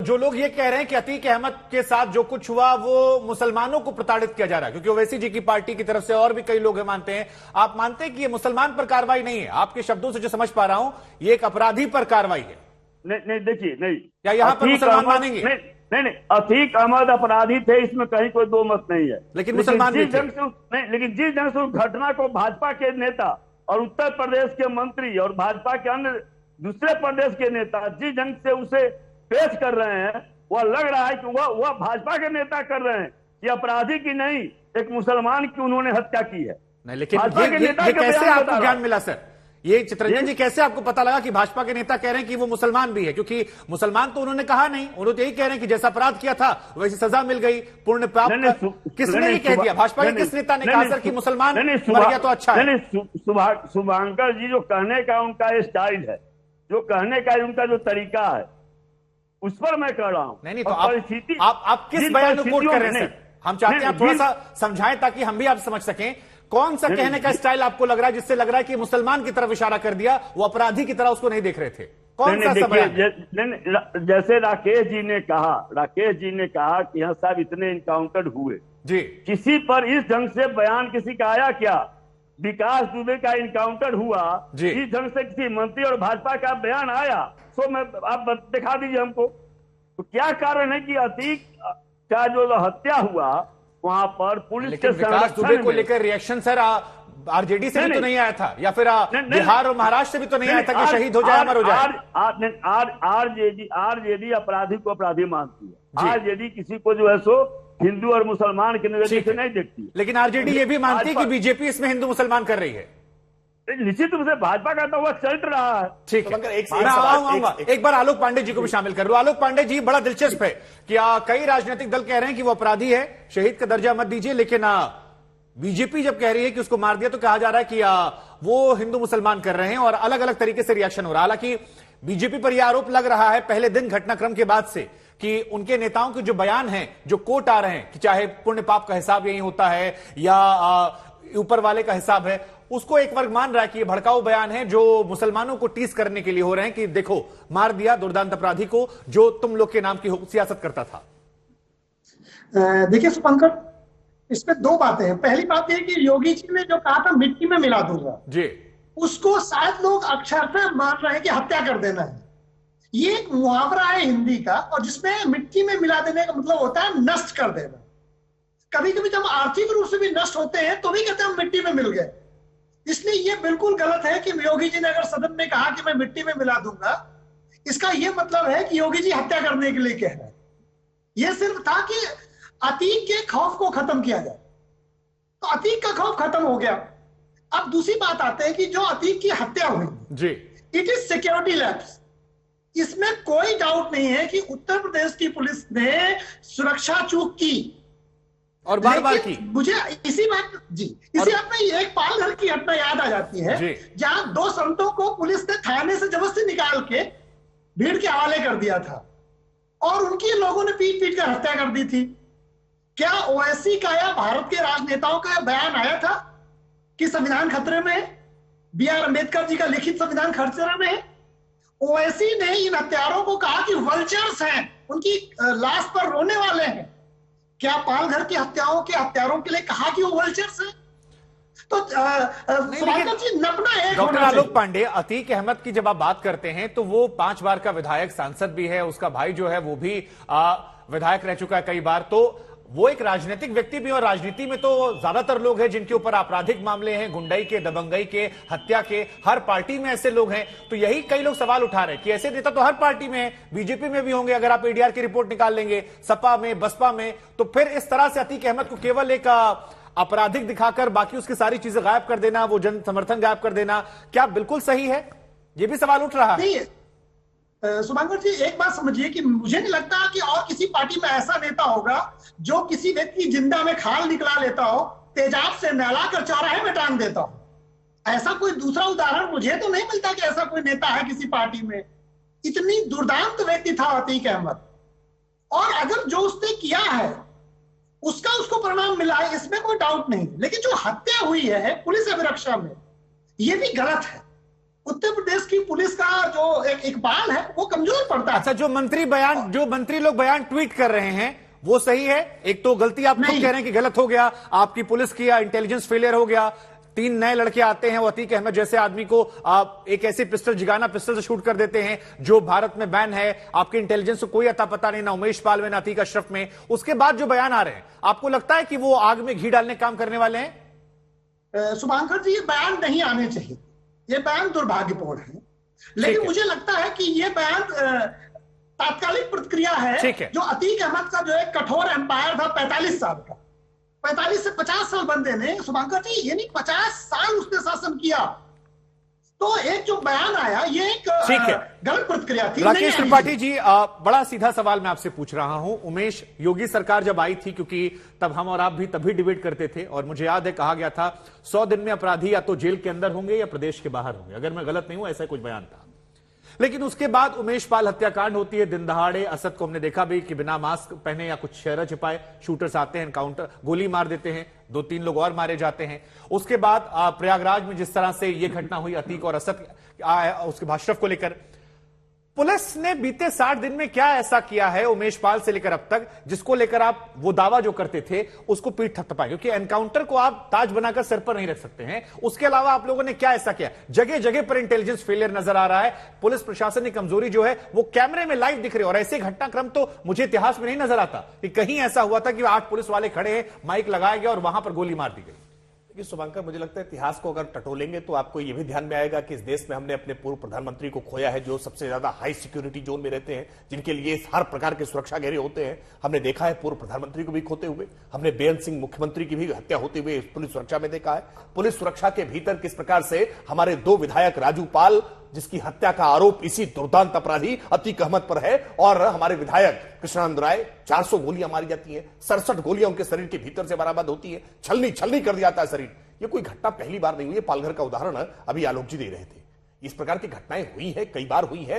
जो लोग ये कह रहे हैं कि अतीक अहमद के साथ जो कुछ हुआ वो मुसलमानों को प्रताड़ित किया जा रहा है, क्योंकि ओवैसी जी की पार्टी की तरफ से और भी कई लोग हैं मानते हैं, आप मानते हैं कि ये मुसलमान पर कार्रवाई नहीं है? आपके शब्दों से जो समझ पा रहा हूं ये एक अपराधी पर कार्रवाई है। नहीं देखिए, नहीं, क्या यहां पर मुसलमान मानेंगे? नहीं, अतीक अहमद अपराधी थे, इसमें कहीं कोई दो मत नहीं है, लेकिन मुसलमान भी थे। लेकिन जिस ढंग से उस घटना को भाजपा के नेता और उत्तर प्रदेश के मंत्री और भाजपा के अन्य दूसरे प्रदेश के नेता जिस ढंग से उसे पेश कर रहे हैं, वह लग रहा है कि वह भाजपा के नेता कर रहे हैं कि अपराधी की नहीं, एक मुसलमान की उन्होंने हत्या की है। नहीं, लेकिन ये कैसे आपको ज्ञान मिला सर? ये चित्रंजन जी कैसे आपको पता लगा कि भाजपा के नेता कह रहे हैं कि वो मुसलमान भी है? क्योंकि मुसलमान तो उन्होंने कहा नहीं, उन्होंने तो यही कह रहे हैं कि जैसा अपराध किया था वैसी सजा मिल गई, पूर्ण पाप। किसने ये कह दिया? भाजपा के किस नेता ने कहा सर कि मुसलमान मर गया तो अच्छा है? शुभांकर जी, जो कहने का उनका स्टाइल है, जो कहने का उनका जो तरीका है, उस पर मैं कह रहा हूं। नहीं तो आप किस बयान को कोट कर रहे हैं सर? हम चाहते हैं आप थोड़ा सा समझाएं ताकि हम भी आप समझ सकें। कौन सा कहने का स्टाइल आपको लग रहा है जिससे लग रहा है कि मुसलमान की तरफ इशारा कर दिया, वो अपराधी की तरह उसको नहीं देख रहे थे? कौन सा बयान? जैसे राकेश जी ने कहा कि हाँ साहब इतने इनकाउंटर हुए जी, किसी पर इस ढंग से बयान किसी का आया क्या? विकास दुबे का इनकाउंटर हुआ, इस ढंग से किसी मंत्री और भाजपा का बयान आया? सो मैं आप दिखा दीजिए हमको, तो क्या कारण है कि अतीक का जो हत्या हुआ वहां पर पुलिस के विकास दुबे को लेकर रिएक्शन सर आरजेडी से भी तो नहीं आया था, या फिर बिहार और महाराष्ट्र से भी तो नहीं आया था कि शहीद हो जाए, अमर हो जाए? आरजेडी अपराधी को अपराधी मानती है। आरजेडी किसी को जो है सो हिंदू और मुसलमान के नजरिए से नहीं देखती। लेकिन आरजेडी ये भी मानती है कि बीजेपी इसमें हिंदू मुसलमान कर रही है। निश्चित रूप से भाजपा का तो वह चल रहा है। ठीक है, एक बार आलोक पांडे जी को भी शामिल कर लो। आलोक पांडे जी, बड़ा दिलचस्प है कि कई राजनीतिक दल कह रहे हैं कि वो अपराधी है, शहीद का दर्जा मत दीजिए, लेकिन बीजेपी जब कह रही है कि उसको मार दिया तो कहा जा रहा है कि वो हिंदू मुसलमान कर रहे हैं, और अलग अलग तरीके से रिएक्शन हो रहा है। हालांकि बीजेपी पर यह आरोप लग रहा है पहले दिन घटनाक्रम के बाद से कि उनके नेताओं के जो बयान हैं, जो कोट आ रहे हैं कि चाहे पुण्य पाप का हिसाब यही होता है या ऊपर वाले का हिसाब है, उसको एक वर्ग मान रहा है कि ये भड़काऊ बयान है जो मुसलमानों को टीस करने के लिए हो रहे हैं कि देखो मार दिया दुर्दांत अपराधी को जो तुम लोग के नाम की सियासत करता था। देखिए शुभंकर, इसमें दो बातें हैं। पहली बात यह कि योगी जी ने जो कहा था मिट्टी में मिला दूंगा जी, उसको शायद लोग अक्षरशः मान रहे हैं कि हत्या कर देना है। ये एक मुहावरा है हिंदी का, और जिसमें मिट्टी में मिला देने का मतलब होता है नष्ट कर देना। कभी कभी जब आर्थिक रूप से भी नष्ट होते हैं तो भी कहते हैं हम मिट्टी में मिल गए। इसलिए ये बिल्कुल गलत है कि योगी जी ने अगर सदन में कहा कि मैं मिट्टी में मिला दूंगा, इसका यह मतलब है कि योगी जी हत्या करने के लिए कह रहे हैं। यह सिर्फ था कि अतीक के खौफ को खत्म किया जाए, तो अतीक का खौफ खत्म हो गया। अब दूसरी बात आते हैं कि जो अतीक की हत्या हुई जी, इट इज सिक्योरिटी लैप्स। इसमें कोई डाउट नहीं है कि उत्तर प्रदेश की पुलिस ने सुरक्षा चूक की और बार-बार की। मुझे इसी बात में एक पालघर की घटना याद आ जाती है जहां दो संतों को पुलिस ने थाने से जबरदस्ती निकाल के भीड़ के हवाले कर दिया था और उनकी लोगों ने पीट पीट कर हत्या कर दी थी। क्या ओवैसी का या भारत के राजनेताओं का बयान आया था कि संविधान खतरे में है? B.R. अम्बेडकर जी का लिखित संविधान खतरे में है? ओवैसी ने इन हत्यारों को कहा कि वल्चर्स हैं, उनकी लाश पर रोने वाले हैं। क्या पालघर की हत्याओं के हत्यारों के लिए कहा कि वो वल्चर्स हैं? तो डॉक्टर आलोक पांडे, अतीक अहमद की जब आप बात करते हैं तो वो 5 बार का विधायक सांसद भी है, उसका भाई जो है वो भी विधायक रह चुका है कई बार, तो वो एक राजनीतिक व्यक्ति भी, और राजनीति में तो ज्यादातर लोग हैं जिनके ऊपर आपराधिक मामले हैं, गुंडाई के, दबंगई के, हत्या के। हर पार्टी में ऐसे लोग हैं, तो यही कई लोग सवाल उठा रहे हैं कि ऐसे नेता तो हर पार्टी में है, बीजेपी में भी होंगे, अगर आप एडीआर की रिपोर्ट निकाल लेंगे, सपा में, बसपा में, तो फिर इस तरह से अतीक अहमद को केवल एक आपराधिक दिखाकर बाकी उसकी सारी चीजें गायब कर देना, वो जन समर्थन गायब कर देना, क्या बिल्कुल सही है? ये भी सवाल उठ रहा है। शुभांकर जी, एक बात समझिए कि मुझे नहीं लगता कि और किसी पार्टी में ऐसा नेता होगा जो किसी व्यक्ति की जिंदा में खाल निकला लेता हो, तेजाब से नहलाकर चौराहे में टांग देता हो। ऐसा कोई दूसरा उदाहरण मुझे तो नहीं मिलता कि ऐसा कोई नेता है किसी पार्टी में। इतनी दुर्दांत व्यक्ति था अतीक अहमद, और अगर जो उसने किया है उसका उसको परिणाम मिला है, इसमें कोई डाउट नहीं। लेकिन जो हत्या हुई है पुलिस अभिरक्षा में, यह भी गलत है। उत्तर प्रदेश की पुलिस का जो एक इकबाल है वो कमजोर पड़ता है। अच्छा, जो मंत्री लोग बयान ट्वीट कर रहे हैं वो सही है? एक तो गलती आप खुद कह रहे हैं कि गलत हो गया, आपकी पुलिस की इंटेलिजेंस फेलियर हो गया, 3 नए लड़के आते हैं, वो अतीक अहमद जैसे आदमी को आप एक ऐसे जिगाना पिस्टल से शूट कर देते हैं जो भारत में बैन है, आपके इंटेलिजेंस को कोई अता पता नहीं, ना उमेश पाल में ना अतीक अशरफ में। उसके बाद जो बयान आ रहे हैं, आपको लगता है कि वो आग में घी डालने काम करने वाले हैं? शुभांकर जी, ये बयान नहीं आने चाहिए, ये बयान दुर्भाग्यपूर्ण है, लेकिन मुझे लगता है कि ये बयान तात्कालिक प्रतिक्रिया है। जो अतीक अहमद का जो एक कठोर एम्पायर था 45 साल का, 45 से 50 साल बंदे ने, शुभांकर जी, यानी 50 साल उसने शासन किया, तो एक जो बयान आया ये एक गलत प्रतिक्रिया थी। राकेश त्रिपाठी जी, बड़ा सीधा सवाल मैं आपसे पूछ रहा हूं। उमेश, योगी सरकार जब आई थी, क्योंकि तब हम और आप भी तभी डिबेट करते थे, और मुझे याद है कहा गया था 100 दिन में अपराधी या तो जेल के अंदर होंगे या प्रदेश के बाहर होंगे, अगर मैं गलत नहीं हूं, ऐसा कुछ बयान था। लेकिन उसके बाद उमेश पाल हत्याकांड होती है, दिन दहाड़े असद को हमने देखा भी कि बिना मास्क पहने या कुछ चेहरा छिपाए शूटर्स आते हैं, एनकाउंटर, गोली मार देते हैं, 2-3 लोग और मारे जाते हैं। उसके बाद प्रयागराज में जिस तरह से यह घटना हुई अतीक और असद उसके अशरफ को लेकर, पुलिस ने बीते 60 दिन में क्या ऐसा किया है उमेश पाल से लेकर अब तक, जिसको लेकर आप वो दावा जो करते थे उसको पीठ थपथपाए? क्योंकि एनकाउंटर को आप ताज बनाकर सिर पर नहीं रख सकते हैं। उसके अलावा आप लोगों ने क्या ऐसा किया? जगह जगह पर इंटेलिजेंस फेलियर नजर आ रहा है, पुलिस प्रशासन की कमजोरी जो है वो कैमरे में लाइव दिख रही है, और ऐसे घटनाक्रम तो मुझे इतिहास में नहीं नजर आता कि कहीं ऐसा हुआ था कि 8 पुलिस वाले खड़े हैं, माइक लगाया गया और वहां पर गोली मार दी गई। शुभंकर, मुझे लगता है इतिहास को अगर टटोलेंगे तो आपको यह भी ध्यान में आएगा कि इस देश में हमने अपने पूर्व प्रधानमंत्री को खोया है, जो सबसे ज्यादा हाई सिक्योरिटी जोन में रहते हैं, जिनके लिए हर प्रकार के सुरक्षा घेरे होते हैं। हमने देखा है पूर्व प्रधानमंत्री को भी खोते हुए, हमने बेअंत सिंह मुख्यमंत्री की भी हत्या होते हुए पुलिस सुरक्षा में देखा है। पुलिस सुरक्षा के भीतर किस प्रकार से हमारे 2 विधायक राजू पाल, जिसकी हत्या का आरोप इसी दुर्दांत अपराधी अतीक अहमद पर है, और हमारे विधायक कृष्णानंद राय, 400 गोलियां मारी जाती हैं, 67 गोलियां उनके शरीर के भीतर से बरामद होती है, छलनी कर दिया जाता है शरीर। ये कोई घटना पहली बार नहीं हुई है। पालघर का उदाहरण अभी आलोक जी दे रहे थे। इस प्रकार की घटनाएं हुई है, कई बार हुई है,